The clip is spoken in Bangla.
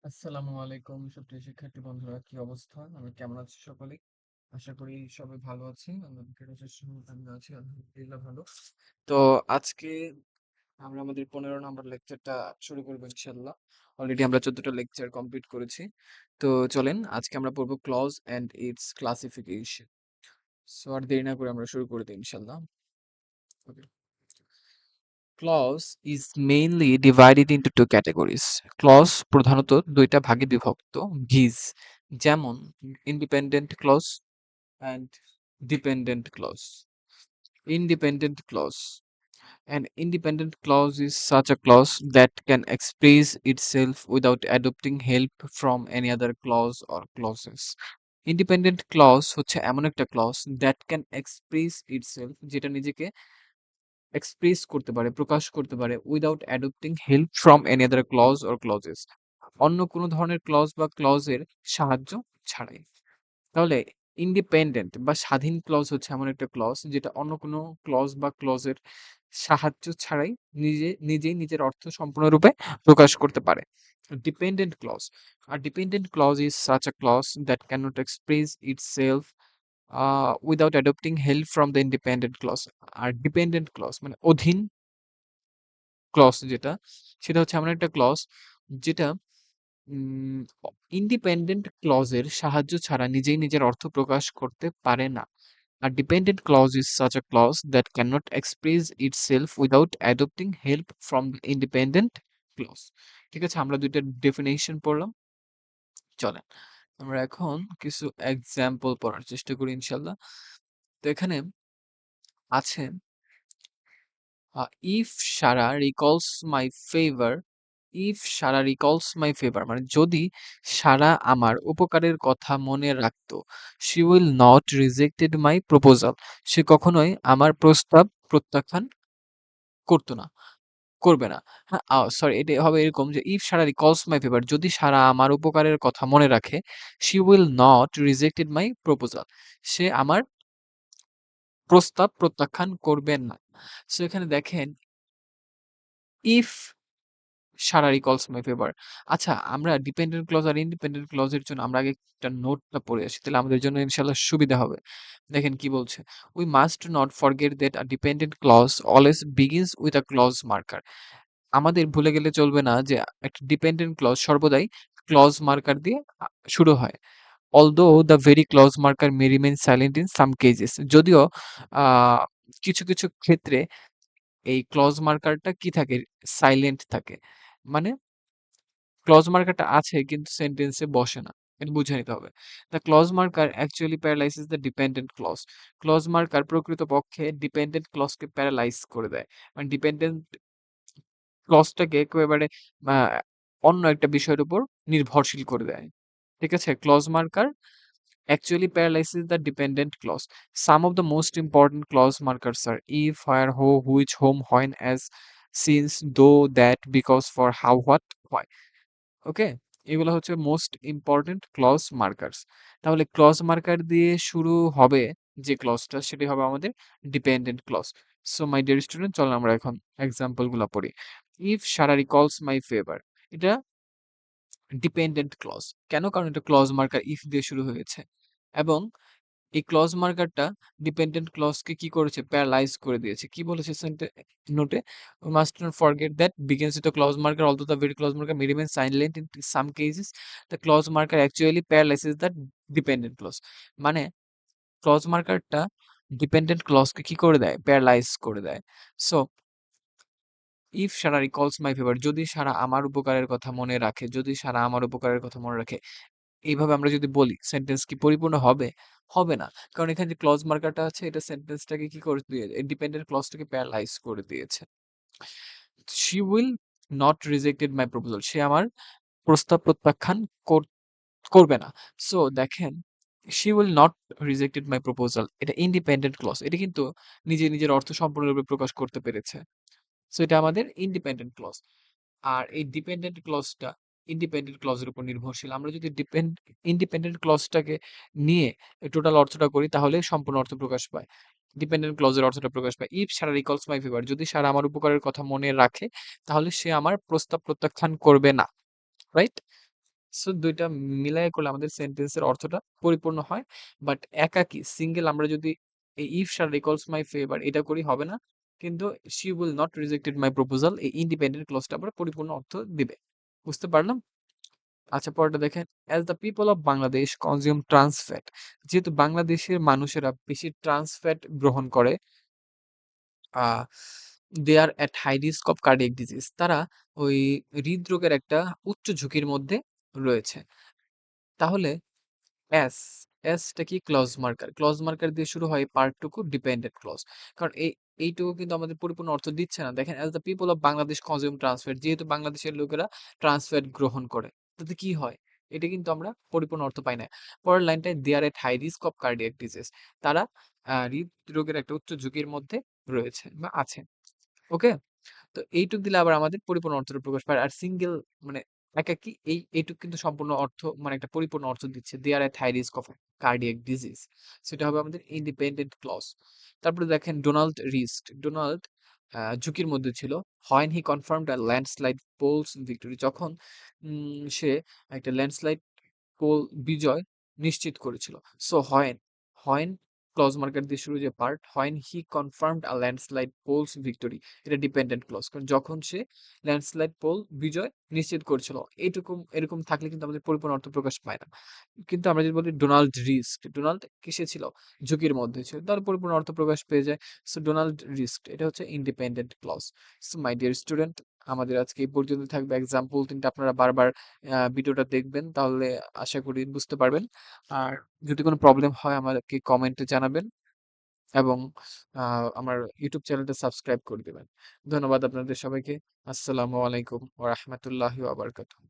আসসালামু আলাইকুম সুপ্রিয় শিক্ষার্থী বন্ধুরা, কি অবস্থা? আমি কেমন আছি সকলে? আশা করি সবাই ভালো আছি। আমাদের আমিও আছি আলহামদুলিল্লাহ ভালো। তো আজকে আমরা আমাদের 15 নম্বর লেকচারটা শুরু করবো ইনশাল্লাহ। অলরেডি আমরা 14টা লেকচার কমপ্লিট করেছি। তো চলেন আজকে আমরা পড়বো clause and its classification. So আর দেরি না করে আমরা শুরু করে দিই ইনশাল্লাহ। ওকে। Clause is mainly divided into two categories. Clause প্রধানত দুইটা ভাগে বিভক্ত। ভিজ যেমন independent clause and dependent clause. Independent clause. An independent clause is such a clause that can express itself without adopting help from any other clause or clauses. Independent clause হচ্ছে এমন একটা clause that can express itself যেটা নিজেকে এক্সপ্রেস করতে পারে, প্রকাশ করতে পারে without adopting help from any other clause or clauses. অন্য কোনো ধরনের ক্লজ বা ক্লজের সাহায্য ছাড়াই। তাহলে ইন্ডিপেন্ডেন্ট বা স্বাধীন ক্লজ হচ্ছে এমন একটা ক্লজ যেটা অন্য কোনো ক্লজ বা ক্লজের সাহায্য ছাড়াই নিজেই নিজের অর্থ সম্পূর্ণরূপে প্রকাশ করতে পারে। ডিপেন্ডেন্ট ক্লজ, আর dependent clause is such a clause that cannot express itself without adopting help from the independent clause. আর ডিপেন্ডেন্ট ক্লজ মানে অধীন ক্লজ যেটা, সেটা হচ্ছে এমন একটা ক্লজ যেটা ইন্ডিপেন্ডেন্ট ক্লজের সাহায্য ছাড়া নিজেই নিজের অর্থ প্রকাশ করতে পারে না। আর dependent clause is such a clause that can not express itself without adopting help from independent clause. ঠিক আছে, আমরা দুইটা ডেফিনেশন পড়লাম। চলেন আমরা এখন কিছু এক্সাম্পল পড়ার চেষ্টা করি ইনশাল্লাহ। তো এখানে আছে if Sara recalls my favour, if Sara recalls my favour মানে যদি সারা আমার উপকারের কথা মনে রাখতো, she will not rejected my proposal, সে কখনোই আমার প্রস্তাব প্রত্যাখ্যান করতো না, করবে না। হ্যাঁ, সরি, এটা হবে এরকম যে if Sara recalls my favour, যদি সারা আমার উপকারের কথা মনে রাখে, she will not rejected my proposal, সে আমার প্রস্তাব প্রত্যাখ্যান করবেন না। সো এখানে দেখেন if Sara recalls my favour. আচ্ছা, আমরা ডিপেন্ডেন্ট ক্লজ আর ইন্ডিপেন্ডেন্ট ক্লজ এর জন্য আমরা আগে একটা নোটটা পড়ে আসি, তাহলে আমাদের জন্য ইনশাআল্লাহ সুবিধা হবে। দেখেন কি বলছে, we must not forget that a dependent clause always begins with a clause marker. আমাদের ভুলে গেলে চলবে না যে একটা ডিপেন্ডেন্ট ক্লজ সর্বদাই ক্লজ মার্কার দিয়ে শুরু হয়। Although the very clause marker may remain silent in some cases, যদিও কিছু কিছু ক্ষেত্রে এই ক্লজ মার্কারটা কি থাকে, সাইলেন্ট থাকে। মানে ক্লজ মার্কারটা আছে কিন্তু সেন্টেন্সে বসে না, এটা বুঝে নিতে হবে। The clause marker actually paralysis the dependent clause, clause marker প্রকৃতপক্ষে ডিপেন্ডেন্ট ক্লজকে প্যারালাইজ করে দেয়, মানে ডিপেন্ডেন্ট ক্লজটাকে একেবারে অন্য একটা বিষয়ের উপর নির্ভরশীল করে দেয়। ঠিক আছে, clause marker actually paralyzes the dependent clause. Some of the most important clause markers are if, where, who, which, whom, when, as, since, though, that, because, for, how, what, why. Okay, এগুলো হচ্ছে মোস্ট ইম্পর্টেন্ট ক্লজ মার্কার্স। তাহলে ক্লজ মার্কার দিয়ে শুরু হবে যে ক্লজটা, সেটি হবে আমাদের dependent clause. So my dear student, চলো আমরা এখন এক্সাম্পল গুলো পড়ি। If Sara recalls my favour, এটা ডিপেন্ডেন্ট ক্লজ। কেন? কারণ এটা ক্লজ মার্কার ইফ দিয়ে শুরু হয়েছে এবং এই ক্লজ মার্কারটা ডিপেন্ডেন্ট ক্লজকে কি করেছে, প্যারালাইজ করে দিয়েছে। কি বলেছে নোটে, we must not forget that begins with a clause marker, although the very clause marker may remain silent in some cases, the clause marker actually paralyzes the dependent clause। মানে ক্লজ মার্কারটা ডিপেন্ডেন্ট ক্লজকে কি করে দেয়, প্যারালাইজ করে দেয়। So if Sara recalls my favour, যদি সারা আমার উপকারের কথা মনে রাখে, যদি সারা আমার উপকারের কথা মনে রাখে, এইভাবে আমরা যদি বলি সেন্টেন্স কি পরিপূর্ণ হবে? হবে না। কারণ এখানে যে ক্লজ মার্কারটা আছে এটা সেন্টেন্সটাকে কি করে দিয়ে, ডিপেন্ডেন্ট ক্লজটাকে প্যারালাইজ করে দিয়েছে। She will not rejected my proposal, সে আমার প্রস্তাব প্রত্যাখ্যান করবে না। সো দেখেন, she will not rejected my proposal, এটা ইন্ডিপেন্ডেন্ট ক্লজ, এটা কিন্তু নিজে নিজের অর্থ সম্পূর্ণরূপে প্রকাশ করতে পেরেছে। সো এটা আমাদের ইন্ডিপেন্ডেন্ট ক্লজ। আর এই ডিপেন্ডেন্ট ক্লজটা ইন্ডিপেন্ডেন্ট ক্লজের উপর নির্ভরশীল। আমরা যদি ইন্ডিপেন্ডেন্ট ক্লজটাকে নিয়ে টোটাল অর্থটা করি তাহলে সম্পূর্ণ অর্থ প্রকাশ পায়, ডিপেন্ডেন্ট ক্লজের অর্থটা প্রকাশ পায়। If Sara recalls my favour, যদি সারা আমার উপকারের কথা মনে রাখে তাহলে সে আমার প্রস্তাব প্রত্যাখ্যান করবে না, রাইট? সো ২ টা মিলায় করলে আমাদের সেন্টেন্সের অর্থটা পরিপূর্ণ হয়। বাট একাকী সিঙ্গেল আমরা যদি এই ইফ শা রিকলস মাই ফেভার এটা করি হবে না। কিন্তু she will not rejected my proposal এই ইন্ডিপেন্ডেন্ট ক্লজটা আবার পরিপূর্ণ অর্থ দিবে। বুঝতে পারলাম? আচ্ছা পরেরটা দেখেন, "As the people of Bangladesh consume trans fat" যেহেতু বাংলাদেশের মানুষেরা বেশি ট্রান্স ফ্যাট গ্রহণ করে, আ they are at high risk of cardiac disease তারা ওই হৃদরোগের একটা উচ্চ ঝুঁকির মধ্যে রয়েছে। তাহলে অ্যাস, অ্যাসটা কি? Clause marker. ক্লজ মার্কার দিয়ে শুরু হয় এই পার্টটুকু ডিপেন্ডেন্ট ক্লজ। কারণ এইটুকু কিন্তু আমাদের পরিপূর্ণ অর্থ দিচ্ছে না। দেখেন as the people of Bangladesh consume trans fat যেহেতু বাংলাদেশের লোকেরা ট্রান্স ফ্যাট গ্রহণ করে। তাতে কি হয়? এটা কিন্তু আমরা পরিপূর্ণ অর্থ পাই না। পরের লাইনটায় they are at high risk of cardiac disease তারা হৃদরোগের একটা উচ্চ ঝুঁকির মধ্যে রয়েছে বা আছে। ওকে? তো এইটুক দিলে আবার আমাদের পরিপূর্ণ অর্থটা প্রকাশ পায়। আর সিঙ্গেল মানে একাকী এইটুক কিন্তু সম্পূর্ণ অর্থ মানে একটা পরিপূর্ণ অর্থ দিচ্ছে। they are at high risk of cardiac disease সেটা হবে আমাদের ইন্ডিপেন্ডেন্ট ক্লজ। তারপরে দেখেন ডোনাল্ড রিস্ক। ডোনাল্ড ঝুঁকির মধ্যে ছিল when he confirmed a landslide polls victory যখন সে একটা ল্যান্ডস্লাইড পোল বিজয় নিশ্চিত করেছিল। সো হোয়েন ক্লজ মার্কার দিয়ে শুরু যে part when he confirmed a landslide polls victory এটা ডিপেন্ডেন্ট ক্লজ কারণ যখন সে ল্যান্ডস্লাইড পোল বিজয় নিশ্চিত করেছিল এরকম থাকলে কিন্তু আমাদের পরিপূর্ণ অর্থ প্রকাশ পায় না। কিন্তু আমরা যদি বলি ডোনাল্ড রিস্ক ডোনাল্ড কিসে ছিল ঝুঁকির মধ্যে ছিল তার পরিপূর্ণ অর্থ প্রকাশ পেয়ে যায়। সো ডোনাল্ড রিস্ক এটা হচ্ছে independent clause. So my dear student আমাদের আজকে এই পর্যন্ত থাকবে এক্সাম্পল তিনটা আপনারা বারবার ভিডিওটা দেখবেন তাহলে আশা করি বুঝতে পারবেন। আর যদি কোনো প্রবলেম হয় আমাকে কমেন্টে জানাবেন এবং আমার ইউটিউব চ্যানেলটা সাবস্ক্রাইব করে দিবেন। ধন্যবাদ আপনাদের সবাইকে। আসসালামু আলাইকুম ওয়া রাহমাতুল্লাহি ওয়া বারাকাতুহু।